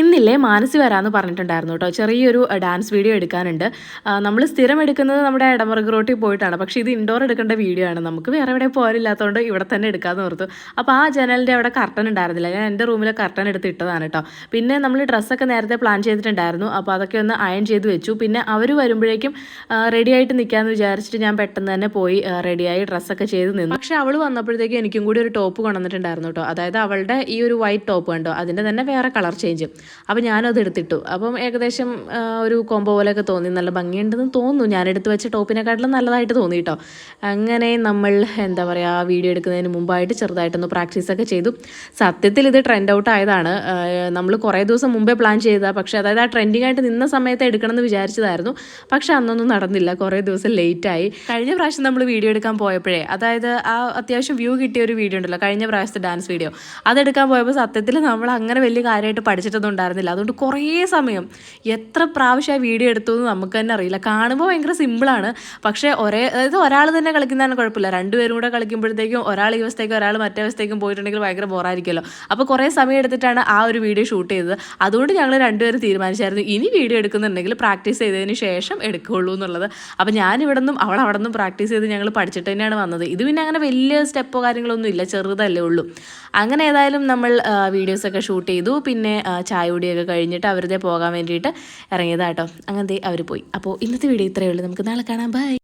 ഇന്നില്ലേ മാനസി വരാമെന്ന് പറഞ്ഞിട്ടുണ്ടായിരുന്നു കേട്ടോ. ചെറിയൊരു ഡാൻസ് വീഡിയോ എടുക്കാനുണ്ട്. നമ്മൾ സ്ഥിരം എടുക്കുന്നത് നമ്മുടെ എടമറുക് റോട്ടിൽ പോയിട്ടാണ്. പക്ഷേ ഇത് ഇൻഡോർ എടുക്കേണ്ട വീഡിയോ ആണ്. നമുക്ക് വേറെ എവിടെ പോകാനില്ലാത്തതുകൊണ്ട് ഇവിടെ തന്നെ എടുക്കാമെന്ന് ഓർത്തു. അപ്പോൾ ആ ജനലിൻ്റെ അവിടെ കർട്ടൻ ഉണ്ടായിരുന്നില്ല. ഞാൻ എൻ്റെ റൂമിലെ കർട്ടൻ എടുത്ത് ഇട്ടതാണ് കേട്ടോ. പിന്നെ നമ്മൾ ഡ്രസ്സൊക്കെ നേരത്തെ പ്ലാൻ ചെയ്തിട്ടുണ്ടായിരുന്നു. അപ്പോൾ അതൊക്കെ ഒന്ന് അയൺ ചെയ്ത് വെച്ചു. പിന്നെ അവർ വരുമ്പോഴേക്കും റെഡി ആയിട്ട് നിൽക്കാമെന്ന് വിചാരിച്ചിട്ട് ഞാൻ പെട്ടെന്ന് തന്നെ പോയി റെഡിയായി ഡ്രസ്സൊക്കെ ചെയ്ത് നിന്നു. പക്ഷേ അവൾ വന്നപ്പോഴത്തേക്കും എനിക്കും കൂടി ഒരു ടോപ്പ് കൊണ്ടുവന്നിട്ടുണ്ടായിരുന്നു കേട്ടോ. അതായത് അവളുടെ ഈ ഒരു വൈറ്റ് ടോപ്പ് കണ്ടോ, അതിൻ്റെ തന്നെ വേറെ കളർ ചേഞ്ച്. അപ്പോൾ ഞാനത് എടുത്തിട്ടു. അപ്പം ഏകദേശം ഒരു കോംബോ പോലെയൊക്കെ തോന്നി. നല്ല ഭംഗിയുണ്ടെന്ന് തോന്നുന്നു. ഞാൻ എടുത്ത് വെച്ച ടോപ്പിനെക്കാട്ടിലും നല്ലതായിട്ട് തോന്നി കേട്ടോ. അങ്ങനെ നമ്മൾ എന്താ പറയുക, വീഡിയോ എടുക്കുന്നതിന് മുമ്പായിട്ട് ചെറുതായിട്ടൊന്ന് പ്രാക്ടീസൊക്കെ ചെയ്തു. സത്യത്തിൽ ഇത് ട്രെൻഡ് ഔട്ട് ആയതാണ്. നമ്മൾ കുറേ ദിവസം മുമ്പേ പ്ലാൻ ചെയ്തതാണ്. പക്ഷേ അതായത് ആ ട്രെൻഡിങ് ആയിട്ട് നിന്ന സമയത്ത് എടുക്കണമെന്ന് വിചാരിച്ചതായിരുന്നു. പക്ഷേ അന്നൊന്നും നടന്നില്ല. കുറേ ദിവസം ലേറ്റായി. കഴിഞ്ഞ പ്രാവശ്യം നമ്മൾ വീഡിയോ എടുക്കാൻ പോയപ്പോഴേ, അതായത് ആ അത്യാവശ്യം വ്യൂ കിട്ടിയ ഒരു വീഡിയോ ഉണ്ടല്ലോ, കഴിഞ്ഞ പ്രാവശ്യത്തെ ഡാൻസ് വീഡിയോ, അതെടുക്കാൻ പോയപ്പോൾ സത്യത്തിൽ നമ്മൾ അങ്ങനെ വലിയ കാര്യമായിട്ട് പഠിച്ചിട്ടൊന്നും ഉണ്ടായിരുന്നില്ല. അതുകൊണ്ട് കുറേ സമയം എത്ര പ്രാവശ്യം ആ വീഡിയോ എടുത്തു എന്ന് നമുക്ക് തന്നെ അറിയില്ല. കാണുമ്പോൾ ഭയങ്കര സിമ്പിളാണ്. പക്ഷേ അതായത് ഒരാൾ തന്നെ കളിക്കുന്നതാണ് കുഴപ്പമില്ല. രണ്ടുപേരും കൂടെ കളിക്കുമ്പോഴത്തേക്കും ഒരാൾ ഈ വശത്തേക്കും ഒരാൾ മറ്റേ വശത്തേക്കും പോയിട്ടുണ്ടെങ്കിൽ ഭയങ്കര ബോറായിരിക്കുമല്ലോ. അപ്പോൾ കുറേ സമയം എടുത്തിട്ടാണ് ആ ഒരു വീഡിയോ ഷൂട്ട് ചെയ്തത്. അതുകൊണ്ട് ഞങ്ങൾ രണ്ടുപേരും തീരുമാനിച്ചായിരുന്നു ഇനി വീഡിയോ എടുക്കുന്നുണ്ടെങ്കിൽ പ്രാക്ടീസ് ചെയ്തതിന് ശേഷം എടുക്കുകയുള്ളൂ എന്നുള്ളത്. അപ്പോൾ ഞാനിവിടെ നിന്നും അവൾ അവിടെ നിന്നും പ്രാക്ടീസ് ചെയ്ത് ഞങ്ങൾ പഠിച്ചിട്ട് തന്നെയാണ് വന്നത്. ഇത് പിന്നെ അങ്ങനെ വലിയ സ്റ്റെപ്പോ കാര്യങ്ങളൊന്നും ഇല്ല, ചെറുതല്ലേ ഉള്ളൂ. അങ്ങനെ ഏതായാലും നമ്മൾ വീഡിയോസൊക്കെ ഷൂട്ട് ചെയ്തു. പിന്നെ ചായ കുടിയൊക്കെ കഴിഞ്ഞിട്ട് അവരുടെ പോകാൻ വേണ്ടിയിട്ട് ഇറങ്ങിയതാട്ടോ. അങ്ങനത്തെ അവർ പോയി. അപ്പോൾ ഇന്നത്തെ വീഡിയോ ഇത്രയേ ഉള്ളൂ. നമുക്ക് നാളെ കാണാം. ബൈ.